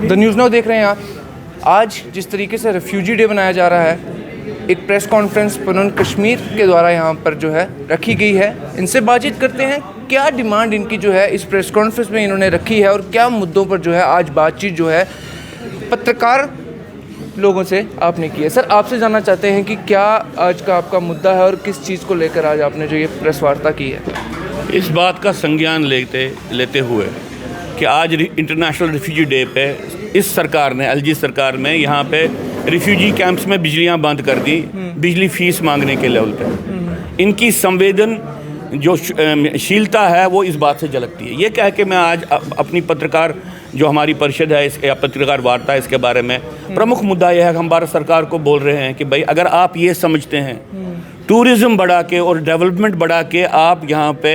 The news now देख रहे हैं आप। आज जिस तरीके से रेफ्यूजी डे मनाया जा रहा है, एक प्रेस कॉन्फ्रेंस पुनः कश्मीर के द्वारा यहाँ पर जो है रखी गई है। इनसे बातचीत करते हैं, क्या डिमांड इनकी जो है इस प्रेस कॉन्फ्रेंस में इन्होंने रखी है और क्या मुद्दों पर जो है आज बातचीत जो है पत्रकार लोगों से आपने की है। सर, आपसे जानना चाहते हैं कि क्या आज का आपका मुद्दा है और किस चीज़ को लेकर आज आपने जो ये प्रेस वार्ता की है। इस बात का संज्ञान लेते हुए कि आज इंटरनेशनल रिफ्यूजी डे पे इस सरकार ने, एलजी सरकार में यहाँ पे रिफ्यूजी कैंप्स में बिजलियाँ बंद कर दी, बिजली फीस मांगने के लेवल पे। इनकी संवेदन जो शीलता है वो इस बात से झलकती है। ये कह के मैं आज अपनी पत्रकार जो हमारी परिषद है इसके पत्रकार वार्ता है, इसके बारे में प्रमुख मुद्दा यह है कि हम भारत सरकार को बोल रहे हैं कि भाई अगर आप ये समझते हैं टूरिज़्म बढ़ा के और डेवलपमेंट बढ़ा के आप यहाँ पे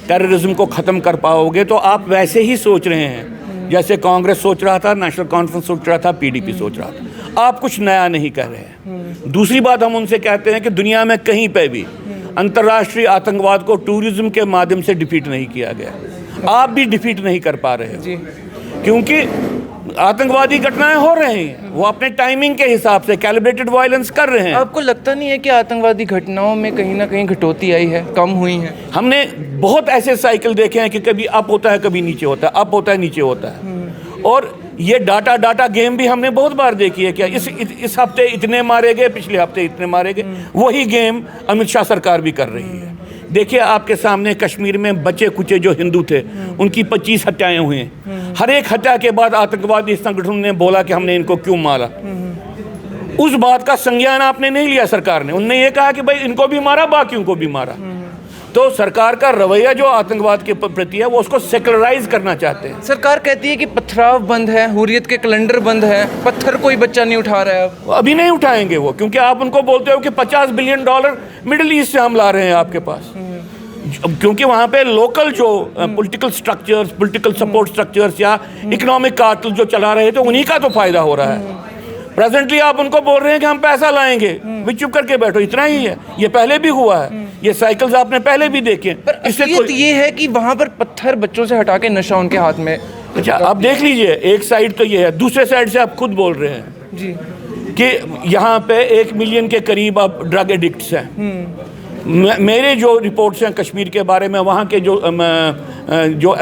टेररिज्म को ख़त्म कर पाओगे तो आप वैसे ही सोच रहे हैं जैसे कांग्रेस सोच रहा था, नेशनल कॉन्फ्रेंस सोच रहा था, पीडीपी सोच रहा था। आप कुछ नया नहीं कर रहे हैं। दूसरी बात हम उनसे कहते हैं कि दुनिया में कहीं पे भी अंतर्राष्ट्रीय आतंकवाद को टूरिज़्म के माध्यम से डिफीट नहीं किया गया। आप भी डिफीट नहीं कर पा रहे हो क्योंकि आतंकवादी घटनाएं हो रही हैं, वो अपने टाइमिंग के हिसाब से कैलिब्रेटेड वायलेंस कर रहे हैं। आपको लगता नहीं है कि आतंकवादी घटनाओं में कहीं ना कहीं कटौती आई है, कम हुई है? हमने बहुत ऐसे साइकिल देखे हैं कि कभी अप होता है, कभी नीचे होता है, अप होता है, नीचे होता है। और ये डाटा गेम भी हमने बहुत बार देखी है। क्या इस हफ्ते इतने मारे गए, पिछले हफ्ते इतने मारे गए, वही गेम अमित शाह सरकार भी कर रही है। देखिए आपके सामने कश्मीर में बचे कुचे जो हिंदू थे उनकी 25 हत्याएं हुई हैं। हर एक हत्या के बाद आतंकवादी संगठन ने बोला कि हमने इनको क्यों मारा। उस बात का संज्ञान आपने नहीं लिया सरकार ने। उनने ये कहा कि भाई इनको भी मारा, बाकियों को भी मारा। तो सरकार का रवैया जो आतंकवाद के प्रति है वो उसको सेकुलराइज करना चाहते हैं। सरकार कहती है कि पथराव बंद है, हुर्रियत के कैलेंडर बंद है, पत्थर कोई बच्चा नहीं उठा रहा है। अभी नहीं उठाएंगे वो, क्योंकि आप उनको बोलते हो कि $50 बिलियन मिडिल ईस्ट से हम ला रहे हैं आपके पास। क्योंकि वहाँ पे लोकल जो political structures, political support structures या इकोनॉमिक कार्टेल जो चला रहे थे उन्हीं का तो फायदा हो रहा है। प्रेजेंटली आप उनको बोल रहे हैं कि हम पैसा लाएंगे, भी चुप करके बैठो, इतना ही है। ये पहले भी हुआ है, ये साइकिल्स आपने पहले भी देखे। पर असलियत ये है कि वहाँ पर पत्थर बच्चों से हटा के नशा उनके हाथ में। अच्छा, आप देख लीजिए, एक साइड तो ये है, दूसरे साइड से आप खुद बोल रहे हैं जी कि यहाँ पे 1 मिलियन के करीब अब ड्रग एडिक्ट्स हैं। मेरे जो रिपोर्ट्स हैं कश्मीर के बारे में, वहाँ के जो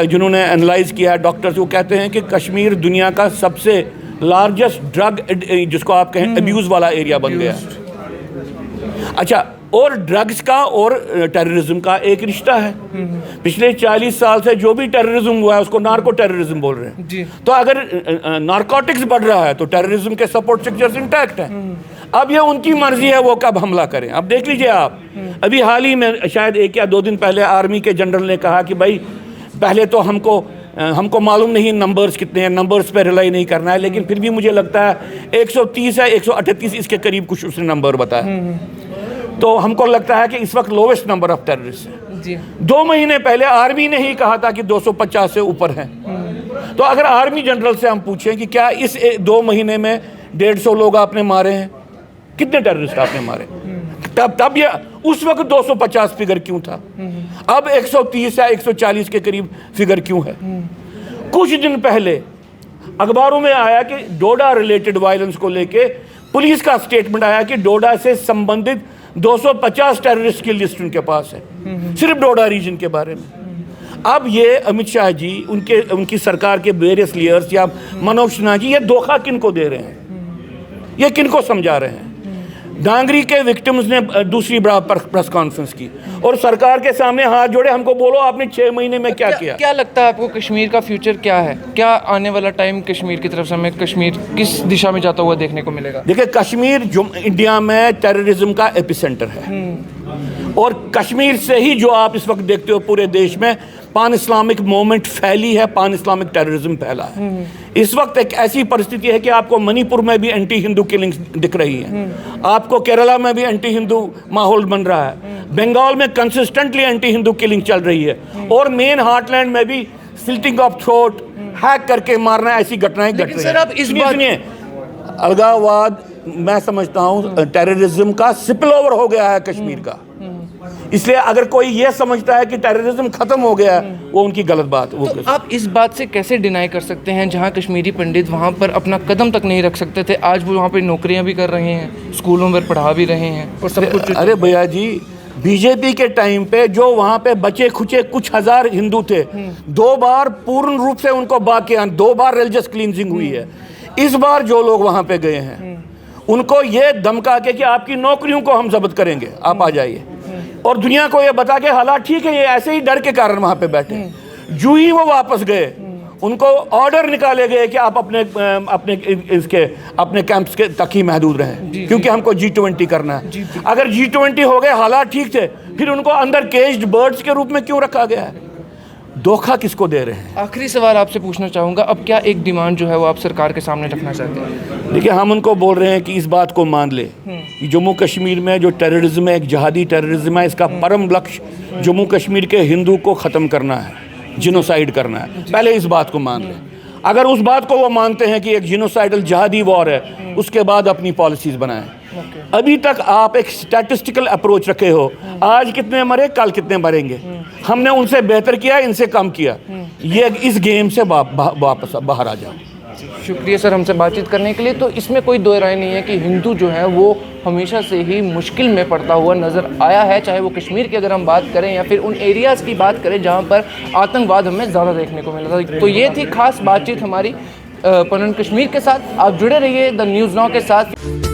जिन्होंने एनालाइज किया है डॉक्टर्स, वो कहते हैं कि कश्मीर दुनिया का सबसे लार्जेस्ट ड्रग जिसको आप कहें अब्यूज़ वाला एरिया बन गया। अच्छा, और ड्रग्स का और टेररिज्म का एक रिश्ता है। पिछले 40 साल से जो भी टेररिज्म हुआ है उसको नार्को टेररिज्म बोल रहे हैं जी। तो अगर नारकोटिक्स बढ़ रहा है तो टेररिज्म के सपोर्ट स्ट्रक्चर्स इंटैक्ट है। अब ये उनकी मर्जी है वो कब हमला करें। अब देख लीजिए आप, अभी हाल ही में शायद 1 या 2 दिन पहले आर्मी के जनरल ने कहा कि भाई पहले तो हमको मालूम नहीं नंबर्स कितने हैं, नंबर्स पे रिलाई नहीं करना है, लेकिन फिर भी मुझे लगता है 130 है, 138 इसके करीब कुछ उसने नंबर बताया। तो हमको लगता है कि इस वक्त लोवेस्ट नंबर ऑफ टेररिस्ट है जी। 2 महीने पहले आर्मी ने ही कहा था कि 250 से ऊपर हैं। तो अगर आर्मी जनरल से हम पूछें कि क्या इस 2 महीने में 150 लोग आपने मारे हैं, कितने टेररिस्ट आपने मारे, तब ये उस वक्त 250 फिगर क्यों था, अब 130 या 140 के करीब फिगर क्यों है? कुछ दिन पहले अखबारों में आया कि डोडा रिलेटेड वायलेंस को लेके पुलिस का स्टेटमेंट आया कि डोडा से संबंधित 250 टेररिस्ट की लिस्ट उनके पास है, सिर्फ डोडा रीजन के बारे में। अब ये अमित शाह जी, उनकी सरकार के वेरियस लीडर्स या मनोज सिन्हा जी, ये धोखा किनको दे रहे हैं, ये किनको समझा रहे हैं? डांगरी के विक्टिम्स ने दूसरी प्रेस कॉन्फ्रेंस की और सरकार के सामने हाथ जोड़े, हमको बोलो आपने 6 महीने में क्या किया। क्या लगता है आपको कश्मीर का फ्यूचर क्या है? क्या आने वाला टाइम कश्मीर की तरफ से हमें कश्मीर किस दिशा में जाता हुआ देखने को मिलेगा? देखिए, कश्मीर जो इंडिया में टेररिज्म का एपिसेंटर है और कश्मीर से ही जो आप इस वक्त देखते हो पूरे देश में पान इस्लामिक मूवमेंट फैली है, पान इस्लामिक टेररिज्म फैला है। इस वक्त एक ऐसी परिस्थिति है कि आपको मणिपुर में भी एंटी हिंदू किलिंग्स दिख रही हैं, आपको केरला में भी एंटी हिंदू माहौल बन रहा है, बंगाल में कंसिस्टेंटली एंटी हिंदू किलिंग चल रही है और मेन हार्टलैंड में भी स्लिटिंग ऑफ थ्रोट, हैक करके मारना, ऐसी घटनाएं घट रही हैं। आप इस बात अलगाववाद मैं समझता हूँ टेररिज्म का स्पिल ओवर हो गया है कश्मीर का। इसलिए अगर कोई ये समझता है कि टेररिज्म खत्म हो गया है, वो उनकी गलत बात। वो तो आप इस बात से कैसे डिनाई कर सकते हैं जहां कश्मीरी पंडित वहां पर अपना कदम तक नहीं रख सकते थे, आज वो वहां पर नौकरियां भी कर रहे हैं, स्कूलों में पढ़ा भी रहे हैं और सब कुछ? अरे भैया जी, बीजेपी के टाइम पे जो वहां पे बचे खुचे कुछ हजार हिंदू थे, 2 बार पूर्ण रूप से उनको बाकियान, 2 बार रिलीजियस क्लींजिंग हुई है। इस बार जो लोग वहां पे गए हैं उनको ये धमका के कि आपकी नौकरियों को हम जब्त करेंगे, आप आ जाइए, और दुनिया को ये बता के हालात ठीक है, ये ऐसे ही डर के कारण वहां पे बैठे। जो ही वो वापस गए उनको ऑर्डर निकाले गए कि आप अपने कैंप्स के तक ही महदूद रहें, क्योंकि हमको G20 करना है। अगर G20 हो गए, हालात ठीक थे, फिर उनको अंदर केज्ड बर्ड्स के रूप में क्यों रखा गया है? धोखा किसको दे रहे हैं? आखिरी सवाल आपसे पूछना चाहूँगा, अब क्या एक डिमांड जो है वो आप सरकार के सामने रखना चाहते हैं? देखिए, हम उनको बोल रहे हैं कि इस बात को मान ले कि जम्मू कश्मीर में जो टेररिज्म है, एक जहादी टेररिज्म है, इसका परम लक्ष्य जम्मू कश्मीर के हिंदू को ख़त्म करना है, जिनोसाइड करना है। पहले इस बात को मान लें। अगर उस बात को वो मानते हैं कि एक जिनोसाइडल जहादी वॉर है, उसके बाद अपनी पॉलिसीज़ बनाएं। अभी तक आप एक स्टैटिस्टिकल अप्रोच रखे हो, आज कितने मरे, कल कितने मरेंगे। हमने उनसे बेहतर किया, इनसे कम किया। ये इस गेम से वापस बाहर आ जाओ। शुक्रिया सर हमसे बातचीत करने के लिए। तो इसमें कोई दो राय नहीं है कि हिंदू जो है वो हमेशा से ही मुश्किल में पड़ता हुआ नज़र आया है, चाहे वो कश्मीर की अगर हम बात करें या फिर उन एरियाज़ की बात करें जहाँ पर आतंकवाद हमें ज़्यादा देखने को मिला था। तो ये थी खास बातचीत हमारी पुनन कश्मीर के साथ। आप जुड़े रहिए द न्यूज़ नाउ के साथ।